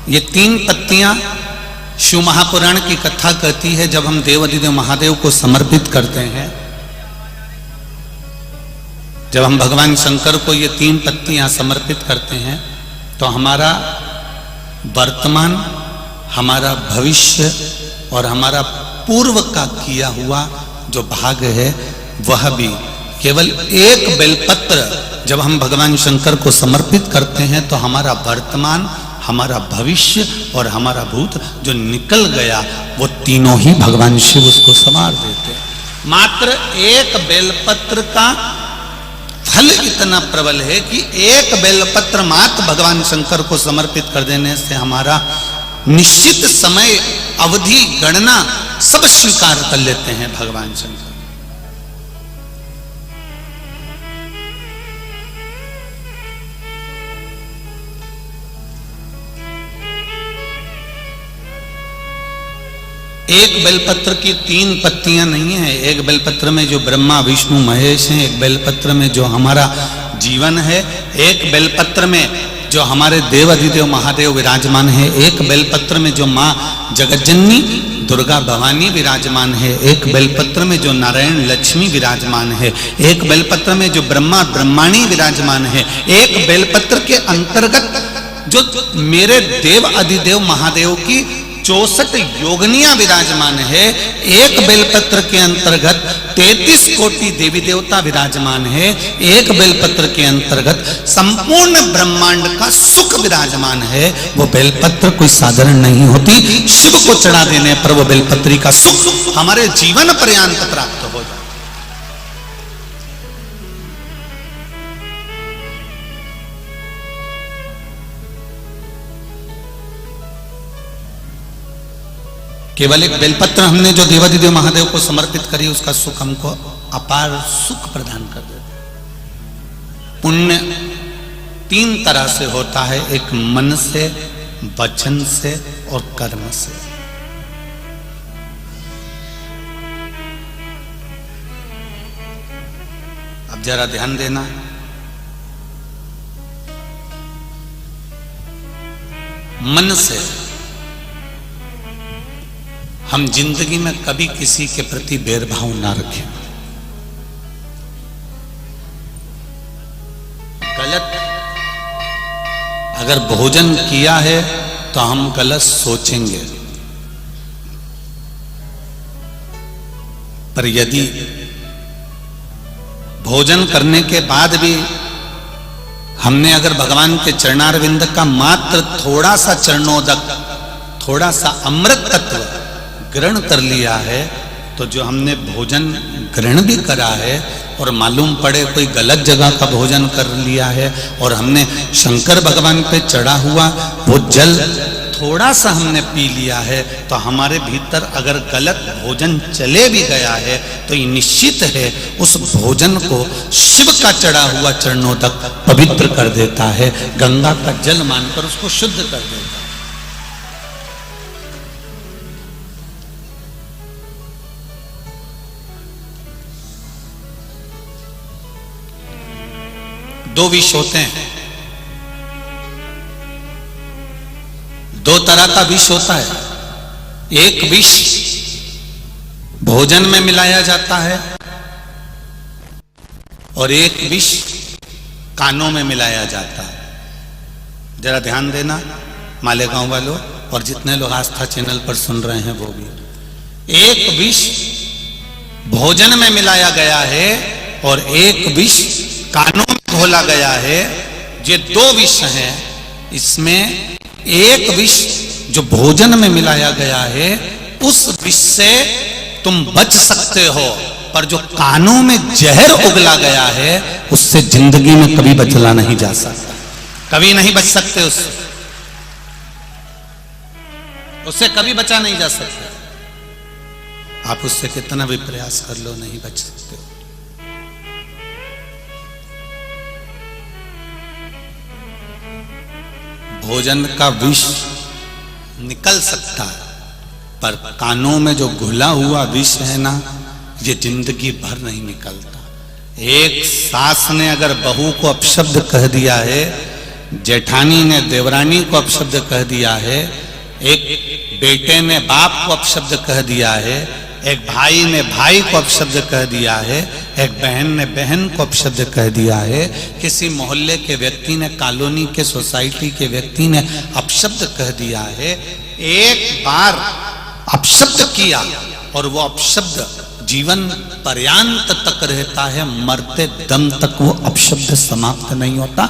ये 3 पत्तियां शिव महापुराण की कथा कहती है, जब हम देवाधिदेव महादेव को समर्पित करते हैं, जब हम भगवान शंकर को ये 3 पत्तियां समर्पित करते हैं, तो हमारा वर्तमान, हमारा भविष्य और हमारा पूर्व का किया हुआ जो भाग है वह भी, केवल एक बेलपत्र जब हम भगवान शंकर को समर्पित करते हैं तो हमारा वर्तमान, हमारा भविष्य और हमारा भूत जो निकल गया वो तीनों ही भगवान शिव उसको संवार देते। मात्र एक बेलपत्र का फल इतना प्रबल है कि एक बेलपत्र मात्र भगवान शंकर को समर्पित कर देने से हमारा निश्चित समय अवधि गणना सब स्वीकार कर लेते हैं भगवान शंकर। एक बेलपत्र की 3 पत्तियां नहीं है। एक बेलपत्र में जो ब्रह्मा विष्णु महेश हैं, एक बेलपत्र में जो हमारा जीवन है, एक बेलपत्र में जो हमारे देवाधिदेव महादेव विराजमान है, एक बेलपत्र में जो माँ जगज्जननी दुर्गा भवानी विराजमान है, एक बेलपत्र में जो नारायण लक्ष्मी विराजमान है, एक बेलपत्र में जो ब्रह्मा ब्रह्माणी विराजमान है, एक बेलपत्र के अंतर्गत जो मेरे देव अधिदेव महादेव की 64 योगनियां विराजमान है, एक बेलपत्र के अंतर्गत 33 कोटि देवी देवता विराजमान है, एक बेलपत्र के अंतर्गत संपूर्ण ब्रह्मांड का सुख विराजमान है। वो बेलपत्र कोई साधारण नहीं होती। शिव को चढ़ा देने पर वो बेलपत्री का सुख हमारे जीवन पर्यंत प्राप्त हो जाए। केवल एक बेलपत्र हमने जो देवाधिदेव महादेव को समर्पित करी, उसका सुख हमको अपार सुख प्रदान कर देता। पुण्य 3 तरह से होता है, एक मन से, वचन से और कर्म से। अब जरा ध्यान देना, मन से हम जिंदगी में कभी किसी के प्रति भेदभाव ना रखें। गलत अगर भोजन किया है तो हम गलत सोचेंगे, पर यदि भोजन करने के बाद भी हमने अगर भगवान के चरणारविंद का मात्र थोड़ा सा चरणोदक, थोड़ा सा अमृत तत्व ग्रहण कर लिया है, तो जो हमने भोजन ग्रहण भी करा है और मालूम पड़े कोई गलत जगह का भोजन कर लिया है और हमने शंकर भगवान पे चढ़ा हुआ वो जल थोड़ा सा हमने पी लिया है, तो हमारे भीतर अगर गलत भोजन चले भी गया है तो ये निश्चित है उस भोजन को शिव का चढ़ा हुआ चरणोदक पवित्र कर देता है, गंगा का जल मानकर उसको शुद्ध कर देता है। दो विष होते हैं, 2 तरह का विष होता है। एक विष भोजन में मिलाया जाता है और एक विष कानों में मिलाया जाता है। जरा ध्यान देना मालेगांव वालों और जितने लोग आस्था चैनल पर सुन रहे हैं वो भी। एक विष भोजन में मिलाया गया है और एक विष कानों में घोला गया है। ये 2 विष हैं। इसमें एक विष जो भोजन में मिलाया गया है उस विष से तुम बच सकते हो, पर जो कानों में जहर उगला गया है उससे जिंदगी में कभी बचला नहीं जा सकता, कभी नहीं बच सकते उससे कभी बचा नहीं जा सकता। आप उससे कितना भी प्रयास कर लो नहीं बच सकते। भोजन का विष निकल सकता है, पर कानों में जो घुला हुआ विष है ना, ये जिंदगी भर नहीं निकलता। एक सास ने अगर बहू को अपशब्द कह दिया है जेठानी ने देवरानी को अपशब्द कह दिया है, एक बेटे ने बाप को अपशब्द कह दिया है, एक भाई ने भाई को अपशब्द कह दिया है, एक बहन ने बहन को अपशब्द कह दिया है, किसी मोहल्ले के व्यक्ति ने, कॉलोनी के, सोसाइटी के व्यक्ति ने अपशब्द कह दिया है। एक बार अपशब्द किया और वो अपशब्द जीवन पर्यांत तक रहता है, मरते दम तक वो अपशब्द समाप्त नहीं होता।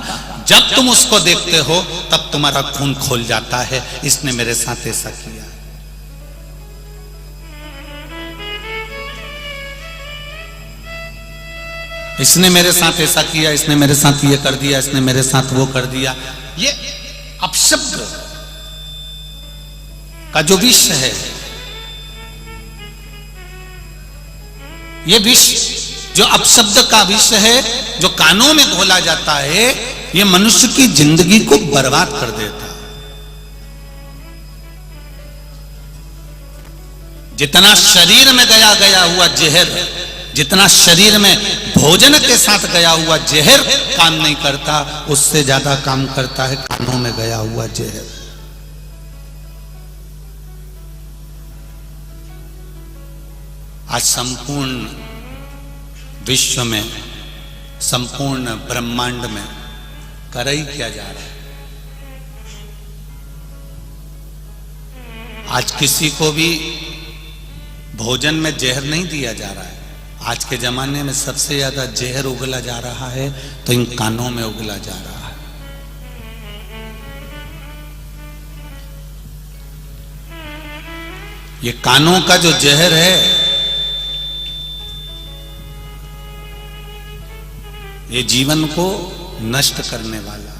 जब तुम उसको देखते हो तब तुम्हारा खून खोल जाता है, इसने मेरे साथ ऐसा किया। इसने मेरे साथ ऐसा किया, इसने मेरे साथ ये कर दिया, इसने मेरे साथ वो कर दिया। ये अपशब्द का जो विष है, ये विष जो अपशब्द का विष है, जो कानों में घोला जाता है, ये मनुष्य की जिंदगी को बर्बाद कर देता है। जितना शरीर में गया हुआ जहर, जितना शरीर में भोजन के साथ गया हुआ जहर काम नहीं करता, उससे ज्यादा काम करता है कानों में गया हुआ जहर। आज संपूर्ण विश्व में, संपूर्ण ब्रह्मांड में कराई क्या जा रहा है? आज किसी को भी भोजन में जहर नहीं दिया जा रहा है। आज के जमाने में सबसे ज्यादा जहर उगला जा रहा है तो इन कानों में उगला जा रहा है। ये कानों का जो जहर है, ये जीवन को नष्ट करने वाला।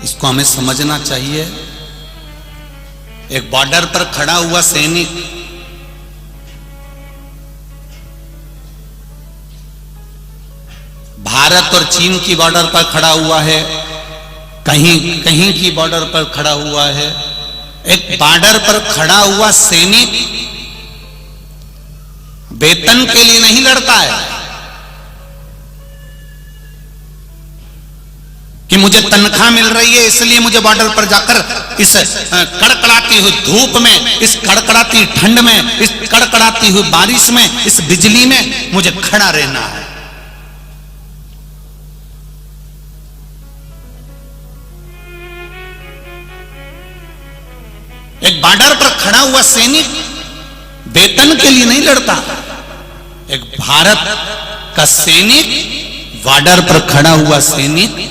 इसको हमें समझना चाहिए। एक बॉर्डर पर खड़ा हुआ सैनिक भारत और चीन की बॉर्डर पर खड़ा हुआ है, कहीं कहीं की बॉर्डर पर खड़ा हुआ है। एक बॉर्डर पर खड़ा हुआ सैनिक वेतन के लिए नहीं लड़ता है कि मुझे तनख्वाह मिल रही है इसलिए मुझे बॉर्डर पर जाकर इस कड़कड़ाती हुई धूप में, इस कड़कड़ाती ठंड में, इस कड़कड़ाती हुई बारिश में, इस बिजली में मुझे खड़ा रहना है। एक बॉर्डर पर खड़ा हुआ सैनिक वेतन के लिए नहीं लड़ता। एक भारत का सैनिक, बॉर्डर पर खड़ा हुआ सैनिक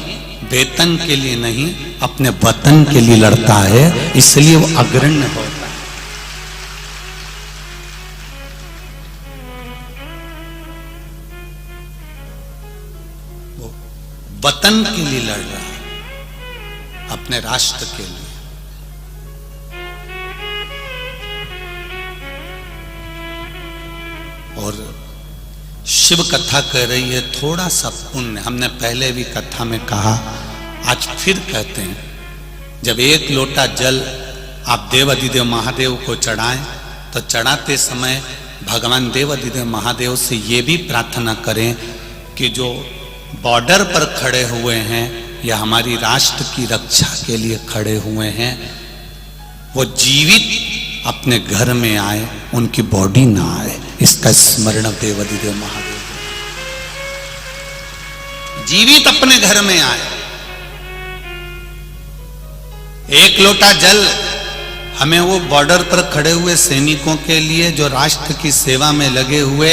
वेतन के लिए नहीं, अपने वतन के लिए लड़ता है, इसलिए वो अग्रण्य होता है। वो वतन के लिए लड़ रहा है, अपने राष्ट्र के लिए। और शिव कथा कह रही है थोड़ा सा पुण्य। हमने पहले भी कथा में कहा, आज फिर कहते हैं, जब एक लोटा जल आप देवाधिदेव महादेव को चढ़ाएं तो चढ़ाते समय भगवान देवाधिदेव महादेव से ये भी प्रार्थना करें कि जो बॉर्डर पर खड़े हुए हैं या हमारी राष्ट्र की रक्षा के लिए खड़े हुए हैं, वो जीवित अपने घर में आए, उनकी बॉडी ना आए। इसका स्मरण देवाधिदेव महादेव जीवित अपने घर में आए। एक लोटा जल हमें वो बॉर्डर पर खड़े हुए सैनिकों के लिए, जो राष्ट्र की सेवा में लगे हुए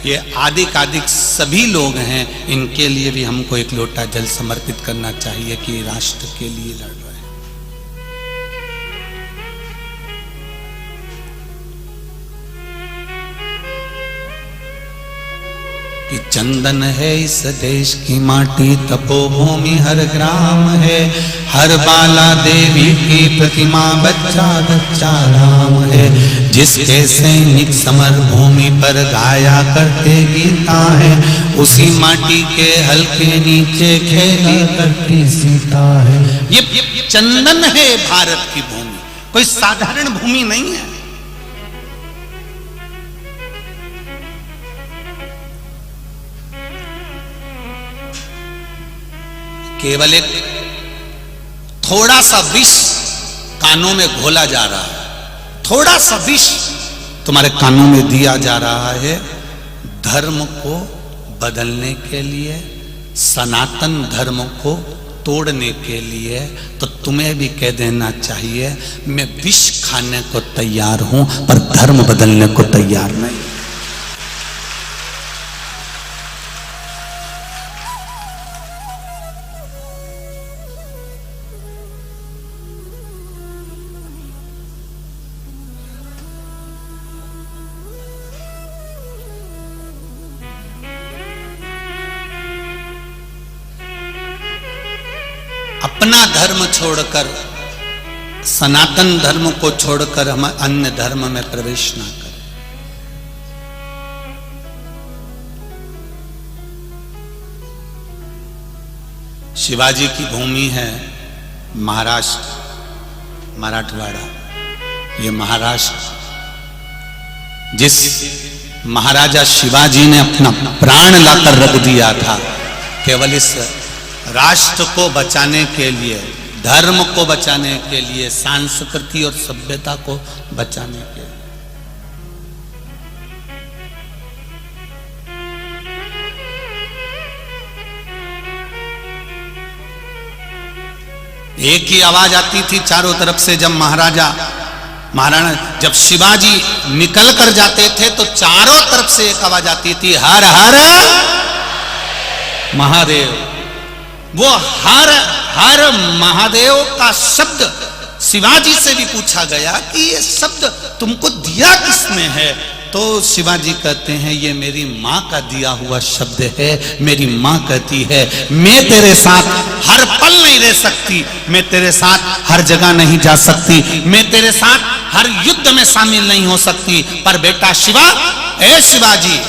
ये आदिक सभी लोग हैं, इनके लिए भी हमको एक लोटा जल समर्पित करना चाहिए कि राष्ट्र के लिए लड़ रहे हैं। कि चंदन है इस देश की माटी, तपोभूमि हर ग्राम है, हर बाला देवी की प्रतिमा, बच्चा बच्चा राम है। जिसके सैनिक समर भूमि पर गाया करते गीता है, उसी माटी के हल्के नीचे खेला करती सीता है। ये चंदन है भारत की भूमि, कोई साधारण भूमि नहीं है। केवल एक थोड़ा सा विष कानों में घोला जा रहा है, थोड़ा सा विष तुम्हारे कानों में दिया जा रहा है धर्म को बदलने के लिए, सनातन धर्म को तोड़ने के लिए। तो तुम्हें भी कह देना चाहिए मैं विष खाने को तैयार हूं पर धर्म बदलने को तैयार नहीं। अपना धर्म छोड़कर, सनातन धर्म को छोड़कर हम अन्य धर्म में प्रवेश ना करें। शिवाजी की भूमि है महाराष्ट्र, मराठवाड़ा। ये महाराष्ट्र, जिस महाराजा शिवाजी ने अपना प्राण लाकर रख दिया था केवल इस राष्ट्र को बचाने के लिए, धर्म को बचाने के लिए, संस्कृति और सभ्यता को बचाने के लिए। एक ही आवाज आती थी चारों तरफ से। जब महाराणा जब शिवाजी निकल कर जाते थे तो चारों तरफ से एक आवाज आती थी, हर हर महादेव। वो हर हर महादेव का शब्द शिवाजी से भी पूछा गया कि ये शब्द तुमको दिया किसने है? तो शिवाजी कहते हैं ये मेरी मां का दिया हुआ शब्द है। मेरी मां कहती है मैं तेरे साथ हर पल नहीं रह सकती, मैं तेरे साथ हर जगह नहीं जा सकती, मैं तेरे साथ हर युद्ध में शामिल नहीं हो सकती, पर बेटा शिवा, ए शिवाजी,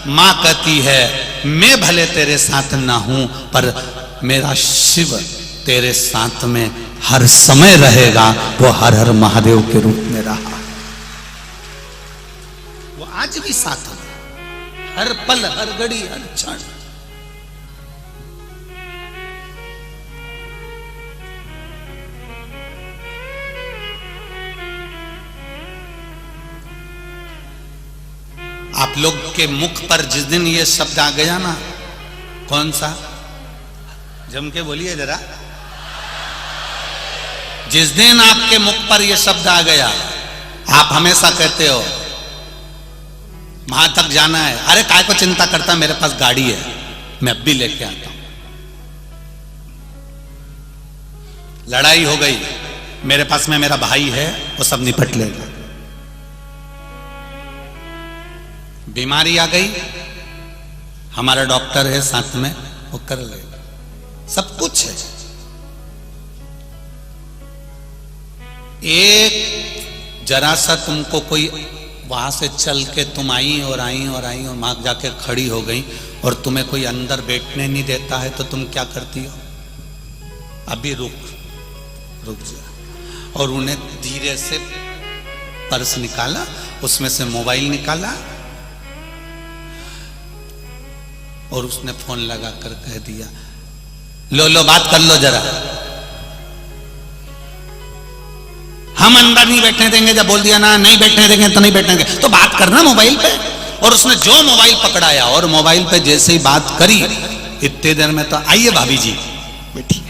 मां कहती है मैं भले तेरे साथ ना हूं पर मेरा शिव तेरे साथ में हर समय रहेगा। वो हर हर महादेव के रूप में रहा, वो आज भी साथ में, हर पल, हर घड़ी, हर क्षण। आप लोग के मुख पर जिस दिन ये शब्द आ गया ना, कौन सा? जम के बोलिए जरा। जिस दिन आपके मुख पर यह शब्द आ गया, आप हमेशा कहते हो वहां तक जाना है, अरे काय को चिंता करता, मेरे पास गाड़ी है, मैं अब भी लेके आता हूं। लड़ाई हो गई, मेरे पास में मेरा भाई है, वो सब निपट लेगा। बीमारी आ गई, हमारा डॉक्टर है साथ में, वो कर लेगा। सब कुछ है। एक जरा सा तुमको कोई वहां से चल के तुम आई और वहां जाके खड़ी हो गई और तुम्हें कोई अंदर बैठने नहीं देता है तो तुम क्या करती हो? अभी रुक जा। और उन्हें धीरे से पर्स निकाला, उसमें से मोबाइल निकाला और उसने फोन लगाकर कह दिया, लो बात कर लो जरा। हम अंदर नहीं बैठने देंगे। जब बोल दिया ना नहीं बैठने देंगे तो नहीं बैठने देंगे, तो बात करना मोबाइल पे। और उसने जो मोबाइल पकड़ाया और मोबाइल पे जैसे ही बात करी, इतने देर में तो आइए भाभी जी बैठी।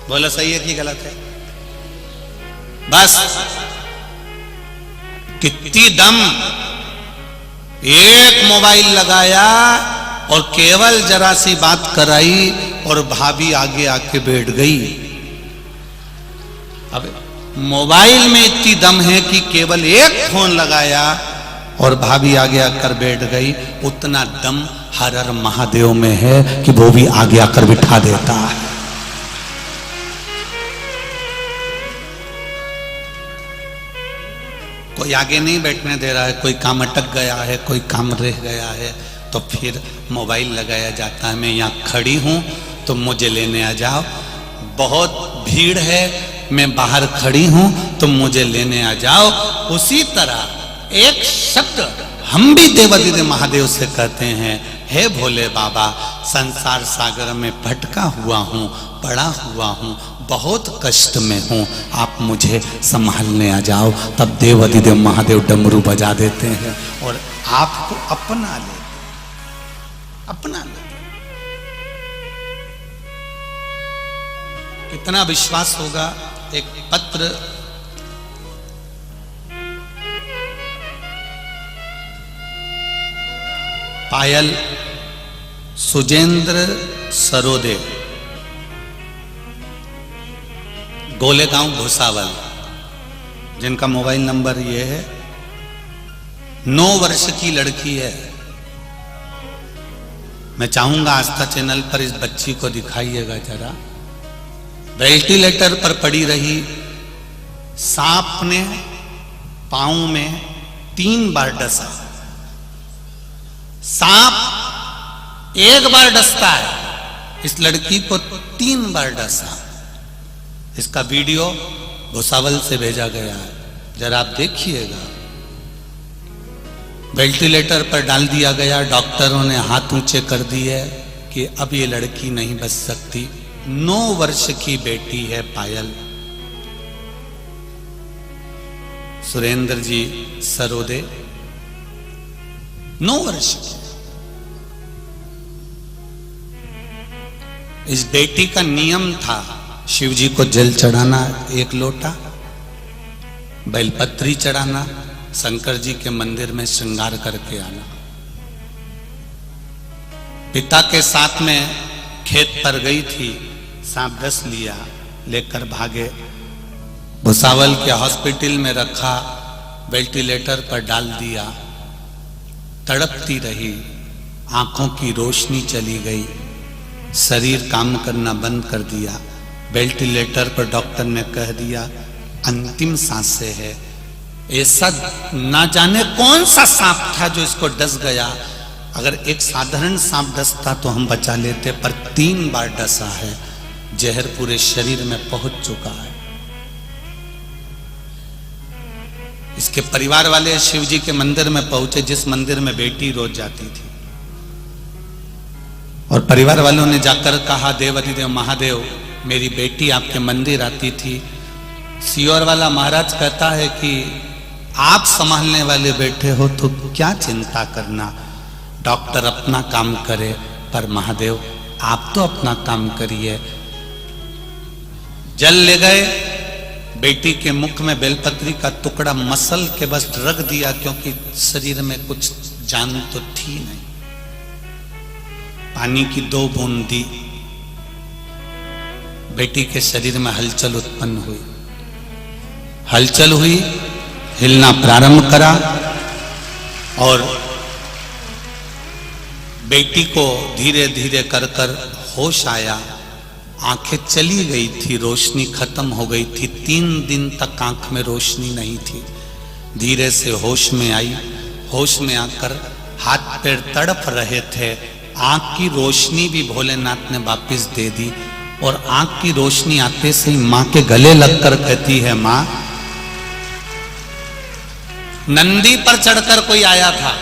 बोलो सही है कि गलत है? बस कितनी दम, एक मोबाइल लगाया और केवल जरा सी बात कराई और भाभी आगे आके बैठ गई। अब मोबाइल में इतनी दम है कि केवल एक फोन लगाया और भाभी आगे आकर बैठ गई। उतना दम हर हर महादेव में है कि वो भी आगे आकर बिठा देता है। कोई आगे नहीं बैठने दे रहा है, कोई काम अटक गया है, कोई काम रह गया है, तो फिर मोबाइल लगाया जाता है, मैं यहाँ खड़ी हूँ तुम मुझे लेने आ जाओ। बहुत भीड़ है, मैं बाहर खड़ी हूं, तुम मुझे लेने आ जाओ। उसी तरह एक शब्द हम भी देवादिदेव महादेव से कहते हैं, हे भोले बाबा, संसार सागर में भटका हुआ हूं, पड़ा हुआ हूं, बहुत कष्ट में हूं, आप मुझे संभालने आ जाओ। तब देवादिदेव महादेव डमरू बजा देते हैं और आपको अपना ले, अपना ले। कितना विश्वास होगा। एक पत्र पायल सुजेंद्र सरोदे, गोलेगांव भुसावल, जिनका मोबाइल नंबर ये है। 9 वर्ष की लड़की है। मैं चाहूंगा आस्था चैनल पर इस बच्ची को दिखाइएगा जरा। वेंटिलेटर पर पड़ी रही, सांप ने पांव में 3 बार डसा। सांप एक बार डसता है, इस लड़की को 3 बार डसा। इसका वीडियो भुसावल से भेजा गया है, जरा आप देखिएगा। वेंटिलेटर पर डाल दिया गया, डॉक्टरों ने हाथ ऊंचे कर दिए कि अब ये लड़की नहीं बच सकती। 9 वर्ष की बेटी है पायल। सुरेंद्र जी सरोदे 9 वर्ष की। इस बेटी का नियम था शिव जी को जल चढ़ाना 1 लोटा, बेलपत्री चढ़ाना, शंकर जी के मंदिर में श्रृंगार करके आना। पिता के साथ में खेत पर गई थी, सांप डस लिया, लेकर भागे। भुसावल के हॉस्पिटल में रखा, वेंटिलेटर पर डाल दिया। तड़पती रही, आंखों की रोशनी चली गई, शरीर काम करना बंद कर दिया। वेंटिलेटर पर डॉक्टर ने कह दिया अंतिम सांसें है। ऐसा ना जाने कौन सा सांप था जो इसको डस गया। अगर एक साधारण सांप डसता तो हम बचा लेते, पर 3 बार डसा है। जहर पूरे शरीर में पहुंच चुका है। इसके परिवार वाले शिव जी के मंदिर में पहुंचे, जिस मंदिर में बेटी रोज जाती थी, और परिवार वालों ने जाकर कहा, देवादिदेव महादेव, मेरी बेटी आपके मंदिर आती थी। सियोर वाला महाराज कहता है कि आप संभालने वाले बैठे हो तो क्या चिंता करना, डॉक्टर अपना काम करे, पर महादेव आप तो अपना काम करिए। जल ले गए, बेटी के मुख में बेलपत्री का टुकड़ा मसल के बस रख दिया, क्योंकि शरीर में कुछ जान तो थी नहीं। पानी की 2 बूंद दी, बेटी के शरीर में हलचल उत्पन्न हुई। हलचल हुई, हिलना प्रारंभ करा, और बेटी को धीरे धीरे कर कर होश आया। आंखें चली गई थी, रोशनी खत्म हो गई थी। 3 दिन तक आंख में रोशनी नहीं थी। धीरे से होश में आई। होश में आकर हाथ पैर तड़प रहे थे। आंख की रोशनी भी भोलेनाथ ने वापस दे दी, और आंख की रोशनी आते से ही मां के गले लगकर कहती है, मां, नंदी पर चढ़कर कोई आया था।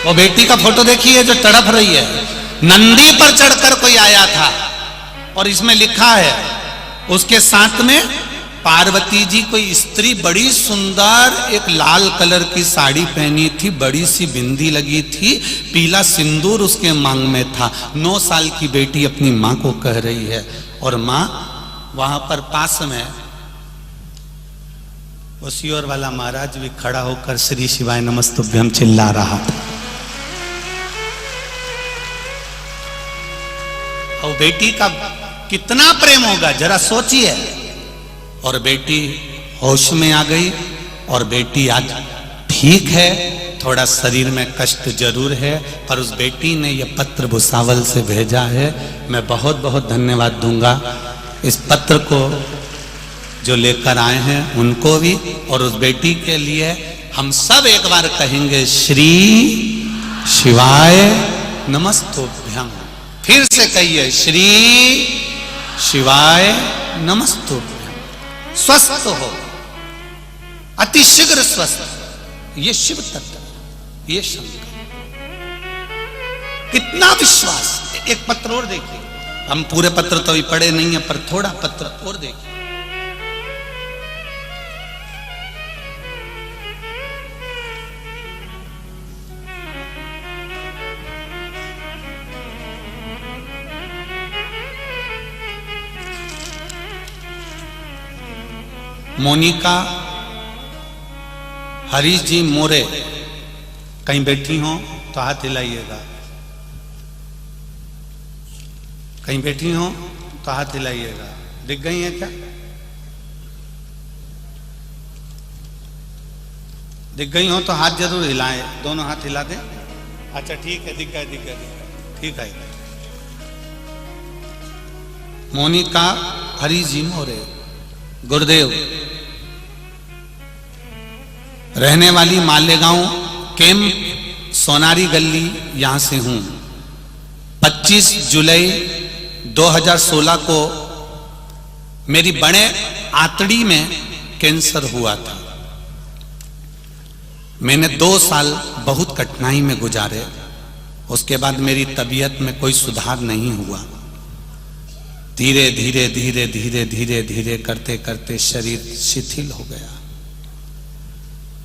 वो बेटी का फोटो देखिए जो तड़प रही है। नंदी पर चढ़कर कोई आया था, और इसमें लिखा है, उसके साथ में पार्वती जी, कोई स्त्री बड़ी सुंदर, एक लाल कलर की साड़ी पहनी थी, बड़ी सी बिंदी लगी थी, पीला सिंदूर उसके मांग में था। 9 साल की बेटी अपनी मां को कह रही है, और मां वहां पर पास में वो सियोर वाला महाराज भी खड़ा होकर श्री शिवाय नमस्तुभ्यम चिल्ला रहा था। और बेटी का कितना प्रेम होगा जरा सोचिए। और बेटी होश में आ गई, और बेटी आज ठीक है। थोड़ा शरीर में कष्ट जरूर है, पर उस बेटी ने यह पत्र भुसावल से भेजा है। मैं बहुत बहुत धन्यवाद दूंगा इस पत्र को जो लेकर आए हैं उनको भी, और उस बेटी के लिए हम सब एक बार कहेंगे श्री शिवाय नमस्तुभ्यं। फिर से कहिए, श्री शिवाय नमस्तुभ्यं। स्वस्थ हो, अतिशीघ्र स्वस्थ। ये शिव तत्व, ये शंकर। कितना विश्वास। एक पत्र और देखिए, हम पूरे पत्र तो अभी पढ़े नहीं है, पर थोड़ा पत्र और देखिए। मोनिका हरीश जी मोरे, कहीं बैठी हो तो हाथ हिलाइएगा। कहीं बैठी हो तो हाथ हिलाइएगा। दिख गई है क्या? दिख गई हो तो हाथ जरूर हिलाएं, दोनों हाथ हिला दें। अच्छा ठीक है, दिख गए, दिख गए, ठीक है। मोनिका हरीश जी मोरे, गुरुदेव, रहने वाली मालेगांव कैंप सोनारी गली यहां से हूं। 25 जुलाई 2016 को मेरी बड़े आंतड़ी में कैंसर हुआ था। मैंने 2 साल बहुत कठिनाई में गुजारे। उसके बाद मेरी तबीयत में कोई सुधार नहीं हुआ। धीरे धीरे धीरे धीरे धीरे धीरे करते करते शरीर शिथिल हो गया,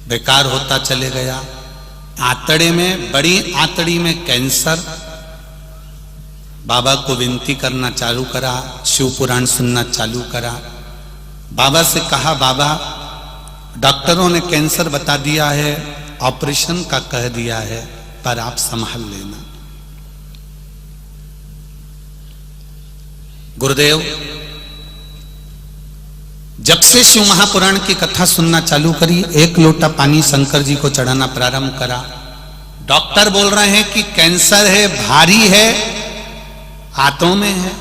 बेकार होता चले गया। आंतड़े में, बड़ी आंतड़ी में कैंसर। बाबा को विनती करना चालू करा, शिव पुराण सुनना चालू करा। बाबा से कहा, बाबा डॉक्टरों ने कैंसर बता दिया है, ऑपरेशन का कह दिया है, पर आप संभाल लेना। गुरुदेव, जब से शिव महापुराण की कथा सुनना चालू करी, 1 लोटा पानी शंकर जी को चढ़ाना प्रारंभ करा। डॉक्टर बोल रहे हैं कि कैंसर है, भारी है, हाथों में है।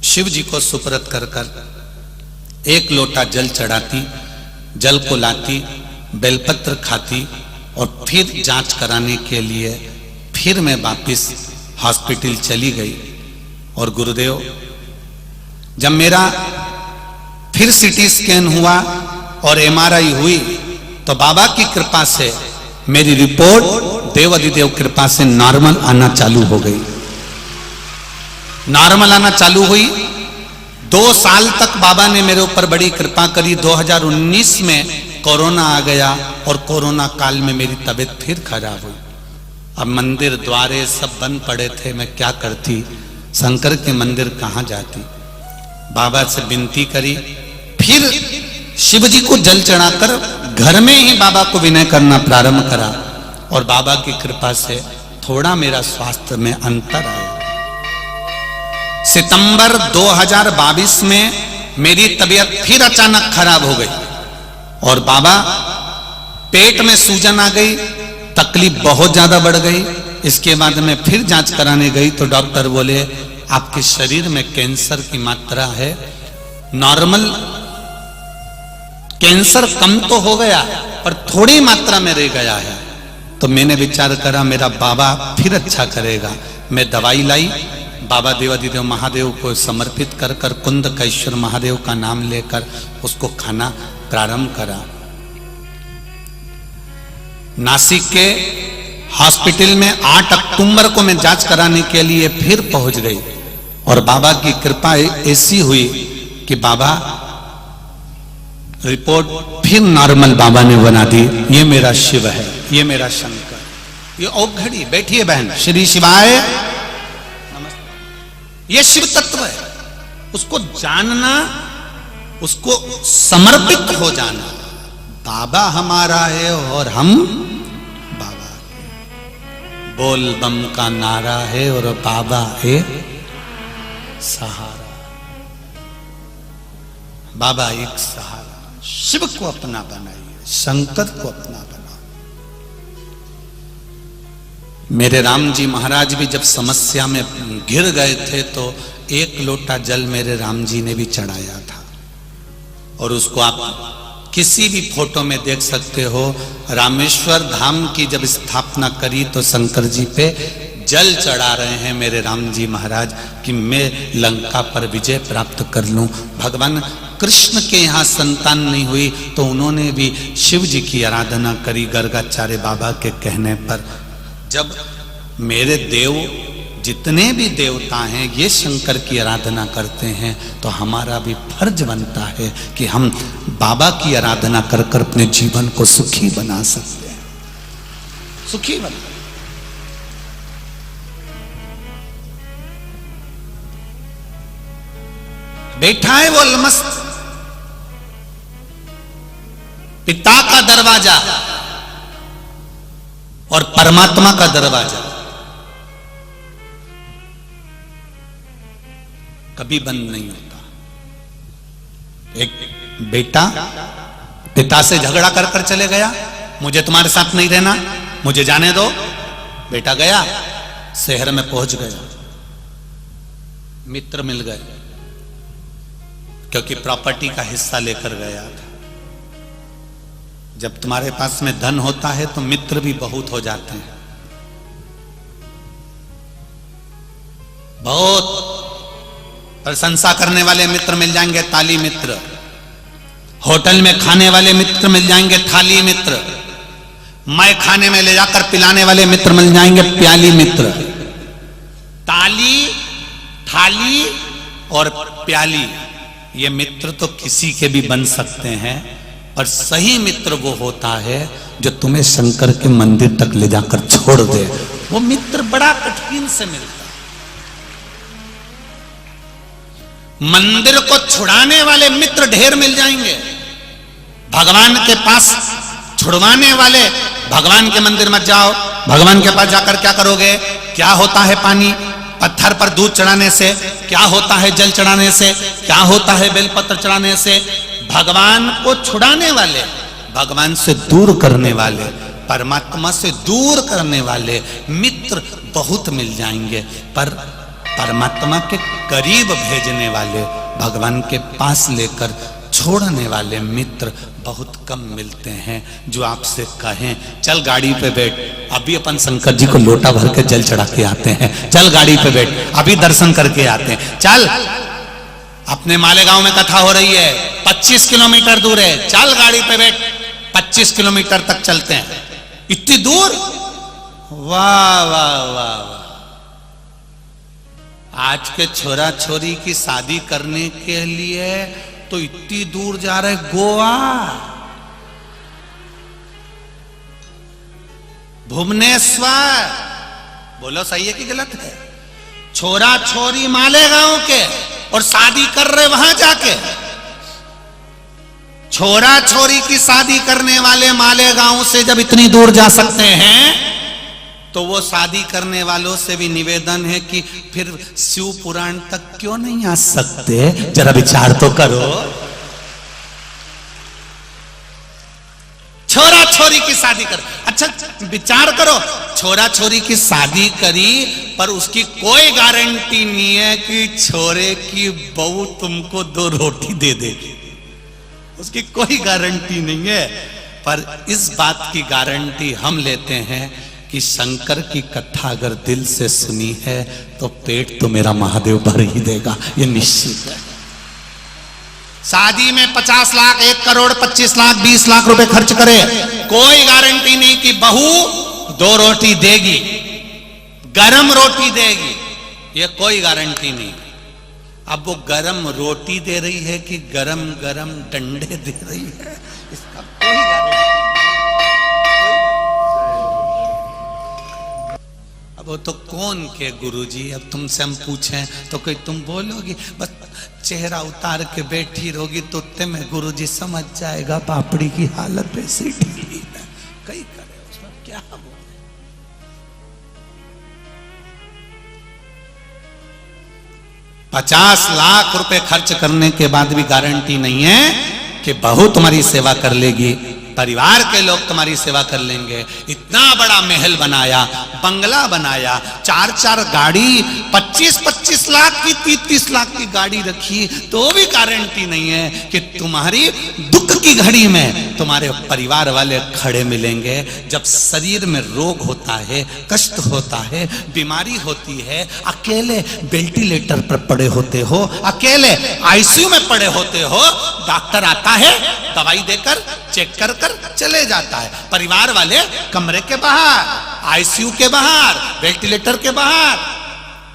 शिव जी को सुपुर्द कर कर 1 लोटा जल चढ़ाती, जल को लाती, बेलपत्र खाती और फिर जांच कराने के लिए फिर मैं वापिस हॉस्पिटल चली गई। और गुरुदेव, जब मेरा फिर सीटी स्कैन हुआ और एमआरआई हुई, तो बाबा की कृपा से मेरी रिपोर्ट देवाधिदेव कृपा से नॉर्मल आना चालू हो गई। नॉर्मल आना चालू हुई। 2 साल तक बाबा ने मेरे ऊपर बड़ी कृपा करी। 2019 में कोरोना आ गया और कोरोना काल में मेरी तबीयत फिर खराब हुई। अब मंदिर द्वारे सब बंद पड़े थे, मैं क्या करती? शंकर के मंदिर कहां जाती? बाबा से विनती करी, फिर शिव जी को जल चढ़ाकर घर में ही बाबा को विनय करना प्रारंभ करा। और बाबा की कृपा से थोड़ा मेरा स्वास्थ्य में अंतर आया। सितंबर 2022 में मेरी तबीयत फिर अचानक खराब हो गई और बाबा, पेट में सूजन आ गई, तकलीफ बहुत ज्यादा बढ़ गई। इसके बाद में फिर जांच कराने गई तो डॉक्टर बोले, आपके शरीर में कैंसर की मात्रा है, नॉर्मल कैंसर कम तो हो गया पर थोड़ी मात्रा में रह गया है। तो मैंने विचार करा, मेरा बाबा फिर अच्छा करेगा। मैं दवाई लाई, बाबा देवाधिदेव महादेव को समर्पित कर कर कुंदकेश्वर महादेव का नाम लेकर उसको खाना प्रारंभ करा। नासिक के हॉस्पिटल में 8 अक्टूबर को मैं जांच कराने के लिए फिर पहुंच गई और बाबा की कृपा ऐसी हुई कि बाबा रिपोर्ट फिर नॉर्मल बाबा ने बना दी। ये मेरा शिव है, ये मेरा शंकर, ये औघड़ी। बैठिए बहन, श्री शिवाय नमस्ते। ये शिव तत्व है, उसको जानना, उसको समर्पित हो जाना। बाबा हमारा है और हम बाबा के। बोल बम का नारा है और बाबा है सहारा। बाबा एक सहारा। शिव को अपना बनाइए, शंकर को अपना बनाओ। मेरे राम जी महाराज भी जब समस्या में घिर गए थे तो 1 लोटा जल मेरे राम जी ने भी चढ़ाया था। और उसको आप किसी भी फोटो में देख सकते हो, रामेश्वर धाम की जब स्थापना करी तो शंकर जी पे जल चढ़ा रहे हैं मेरे राम जी महाराज कि मैं लंका पर विजय प्राप्त कर लूं। भगवान कृष्ण के यहाँ संतान नहीं हुई तो उन्होंने भी शिव जी की आराधना करी गर्गाचार्य बाबा के कहने पर। जब मेरे देव जितने भी देवता हैं ये शंकर की आराधना करते हैं तो हमारा भी फर्ज बनता है कि हम बाबा की आराधना कर कर अपने जीवन को सुखी बना सकते हैं, सुखी बना। बैठा है वो अलमस्त, पिता का दरवाजा और परमात्मा का दरवाजा कभी बंद नहीं होता। एक बेटा पिता से झगड़ा कर कर चले गया, मुझे तुम्हारे साथ नहीं रहना, मुझे जाने दो। बेटा गया, शहर में पहुंच गया, मित्र मिल गए क्योंकि प्रॉपर्टी का हिस्सा लेकर गया था। जब तुम्हारे पास में धन होता है तो मित्र भी बहुत हो जाते हैं। बहुत प्रशंसा करने वाले मित्र मिल जाएंगे, ताली मित्र। होटल में खाने वाले मित्र मिल जाएंगे, थाली मित्र। मैं खाने में ले जाकर पिलाने वाले मित्र मिल जाएंगे, प्याली मित्र। ताली, थाली और प्याली ये मित्र तो किसी के भी बन सकते हैं, पर सही मित्र वो होता है जो तुम्हें शंकर के मंदिर तक ले जाकर छोड़ दे। वो मित्र बड़ा कठिन से मिलता है। मंदिर को छुड़ाने वाले मित्र ढेर मिल जाएंगे, भगवान के पास छुड़वाने वाले। भगवान के मंदिर मत जाओ, भगवान के पास जाकर क्या करोगे? क्या होता है पानी? पत्थर पर दूध चढ़ाने से क्या होता है? जल चढ़ाने से क्या होता है? बेलपत्र चढ़ाने से। भगवान को छुड़ाने वाले, भगवान से दूर करने वाले, परमात्मा से दूर करने वाले मित्र बहुत मिल जाएंगे, पर परमात्मा के करीब भेजने वाले, भगवान के पास लेकर छोड़ने वाले मित्र बहुत कम मिलते हैं। जो आपसे कहें चल गाड़ी पे बैठ, अभी अपन शंकर जी को लोटा भर के जल चढ़ा के आते हैं, चल गाड़ी पे बैठ, अभी दर्शन करके आते हैं, चल अपने मालेगांव में कथा हो रही है, 25 किलोमीटर दूर है, चल गाड़ी पे बैठ, 25 किलोमीटर तक चलते हैं। इतनी दूर? वाह वाह वाह वाह। आज के छोरा छोरी की शादी करने के लिए तो इतनी दूर जा रहे, गोवा, भुवनेश्वर। बोलो सही है कि गलत है? छोरा छोरी मालेगांव के और शादी कर रहे वहां जाके। छोरा छोरी की शादी करने वाले मालेगांव से जब इतनी दूर जा सकते हैं तो वो शादी करने वालों से भी निवेदन है कि फिर शिव पुराण तक क्यों नहीं आ सकते? जरा विचार तो करो। छोरा छोरी की शादी कर, अच्छा विचार करो, छोरा छोरी की शादी करी पर उसकी कोई गारंटी नहीं है कि छोरे की बहू तुमको 2 रोटी दे देगी, उसकी कोई गारंटी नहीं है। पर इस बात की गारंटी हम लेते हैं कि शंकर की कथा अगर दिल से सुनी है तो पेट तो मेरा महादेव भर ही देगा, ये निश्चित है। शादी में 50 लाख, 1 करोड़, 25 लाख, 20 लाख रुपए खर्च करे, कोई गारंटी नहीं कि बहू 2 रोटी देगी, गरम रोटी देगी, ये कोई गारंटी नहीं। अब वो गरम रोटी दे रही है कि गरम गरम डंडे दे रही है, इसका कोई गारंटी नहीं। वो तो कौन के गुरुजी? अब तुमसे हम पूछें तो कोई तुम बोलोगी बस चेहरा उतार के बैठी रहोगी तो में गुरुजी समझ जाएगा पापड़ी की हालत वैसी ढीली है, कई करे उसमें क्या बोले। 50 लाख रुपए खर्च करने के बाद भी गारंटी नहीं है कि बहू तुम्हारी सेवा कर लेगी, परिवार के लोग तुम्हारी सेवा कर लेंगे। इतना बड़ा महल बनाया, बंगला बनाया, 4-4 गाड़ी, 25-25 लाख की, 30-30 लाख की गाड़ी रखी, तो भी गारंटी नहीं है कि तुम्हारी दुख की घड़ी में तुम्हारे परिवार वाले खड़े मिलेंगे। जब शरीर में रोग होता है, कष्ट होता है, बीमारी होती है, अकेले वेंटिलेटर पर पड़े होते हो, अकेले आईसीयू में पड़े होते हो, डॉक्टर आता है, दवाई देकर चेक कर कर चले जाता है, परिवार वाले कमरे के बाहर, आईसीयू के बाहर, वेंटिलेटर के बाहर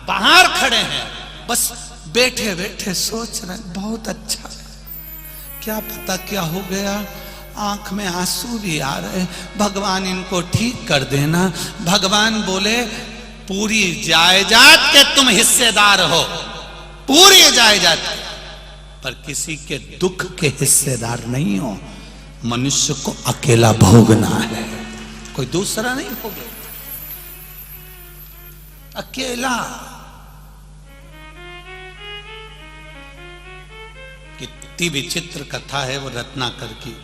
बाहर खड़े हैं, बस बैठे बैठे सोच रहे बहुत अच्छा है, क्या पता क्या हो गया, आंख में आंसू भी आ रहे, भगवान इनको ठीक कर देना। भगवान बोले पूरी जायदाद के तुम हिस्सेदार हो, पूरी जायदाद, पर किसी के दुख के हिस्सेदार नहीं हो। मनुष्य को अकेला भोगना है, कोई दूसरा नहीं भोगे, अकेला। कितनी विचित्र कथा है वो रत्नाकर की,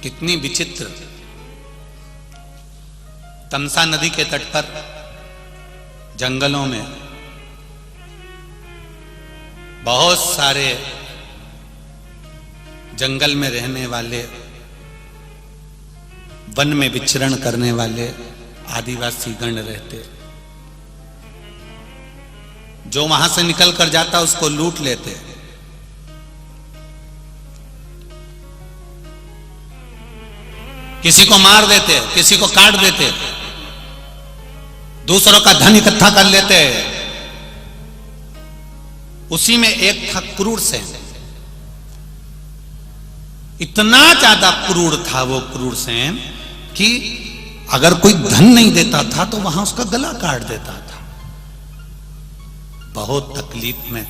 कितनी विचित्र। तमसा नदी के तट पर जंगलों में बहुत सारे जंगल में रहने वाले, वन में विचरण करने वाले आदिवासी गण रहते, जो वहां से निकल कर जाता उसको लूट लेते, किसी को मार देते, किसी को काट देते, दूसरों का धन इकट्ठा कर लेते। उसी में एक था क्रूर सेन, इतना ज्यादा क्रूर था वो क्रूर सेन कि अगर कोई धन नहीं देता था तो वहां उसका गला काट देता था। बहुत तकलीफ में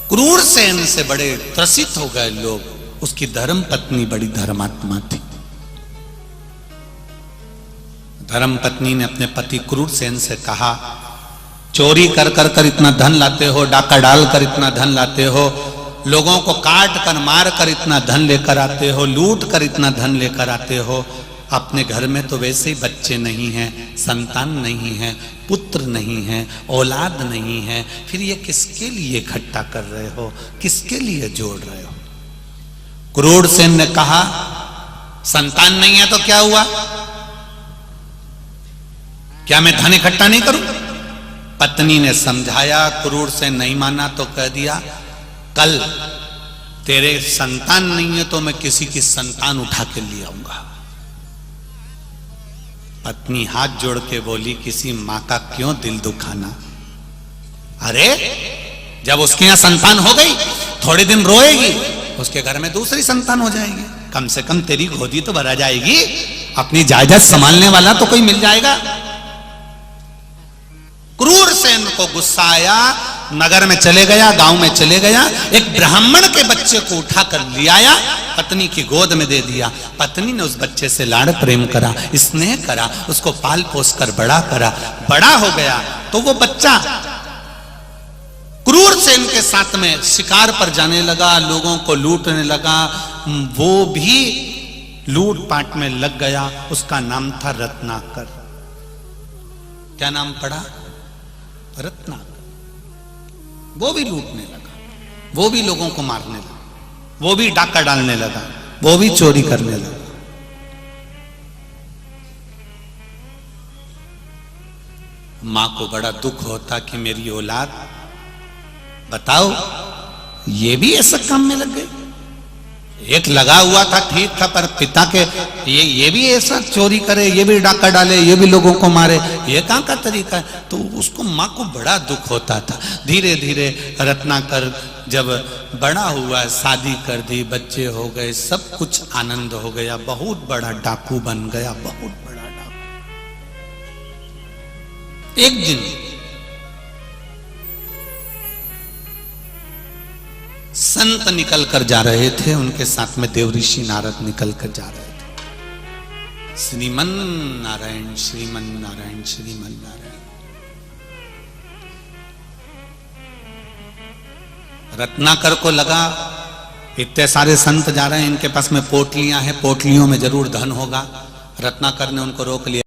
क्रूर सेन से बड़े त्रसित हो गए लोग। उसकी धर्म पत्नी बड़ी धर्मात्मा थी। धर्म पत्नी ने अपने पति क्रूर सेन से कहा, चोरी कर कर कर इतना धन लाते हो, डाका डाल कर इतना धन लाते हो, लोगों को काट कर मार कर इतना धन लेकर आते हो, लूट कर इतना धन लेकर आते हो, अपने घर में तो वैसे ही बच्चे नहीं हैं, संतान नहीं है, पुत्र नहीं है, औलाद नहीं है, फिर ये किसके लिए इकट्ठा कर रहे हो, किसके लिए जोड़ रहे हो? क्रूर सेन ने कहा, संतान नहीं है तो क्या हुआ, क्या मैं धन इकट्ठा नहीं करूं? पत्नी ने समझाया, क्रूर सेन नहीं माना तो कह दिया, कल तेरे संतान नहीं है तो मैं किसी की संतान उठा के ले आऊंगा। पत्नी हाथ जोड़ के बोली, किसी मां का क्यों दिल दुखाना? अरे जब उसके यहां संतान हो गई, थोड़े दिन रोएगी, उसके घर में दूसरी संतान हो जाएगी, कम से कम तेरी गोदी तो भरा जाएगी, अपनी जायदाद संभालने वाला तो कोई मिल जाएगा। क्रूर सेन को गुस्सा आया, नगर में चले गया, गांव में चले गया, एक ब्राह्मण के बच्चे को उठाकर ले आया, पत्नी की गोद में दे दिया। पत्नी ने उस बच्चे से लाड़ प्रेम करा, स्नेह करा, उसको पाल पोस कर बड़ा करा। बड़ा हो गया तो वो बच्चा क्रूर सेन के साथ में शिकार पर जाने लगा, लोगों को लूटने लगा, वो भी लूट पाट में लग गया। उसका नाम था रत्नाकर। क्या नाम पड़ा? रत्नाकर। वो भी लूटने लगा, वो भी लोगों को मारने लगा, वो भी डाका डालने लगा, वो भी चोरी करने लगा। मां को बड़ा दुख होता कि मेरी औलाद, बताओ, ये भी ऐसा काम में लग गई। एक लगा हुआ था ठीक था, पर पिता के ये भी ऐसा चोरी करे, ये भी डाका डाले, ये भी लोगों को मारे, ये कहां का तरीका है? तो उसको मां को बड़ा दुख होता था। धीरे धीरे रत्नाकर जब बड़ा हुआ, शादी कर दी, बच्चे हो गए, सब कुछ आनंद हो गया, बहुत बड़ा डाकू बन गया, बहुत बड़ा डाकू। एक दिन संत निकल कर जा रहे थे, उनके साथ में देवऋषि नारद निकल कर जा रहे थे। श्रीमन नारायण, श्रीमन नारायण, श्रीमन नारायण। रत्नाकर को लगा इतने सारे संत जा रहे हैं, इनके पास में पोटलियां हैं, पोटलियों में जरूर धन होगा। रत्नाकर ने उनको रोक लिया।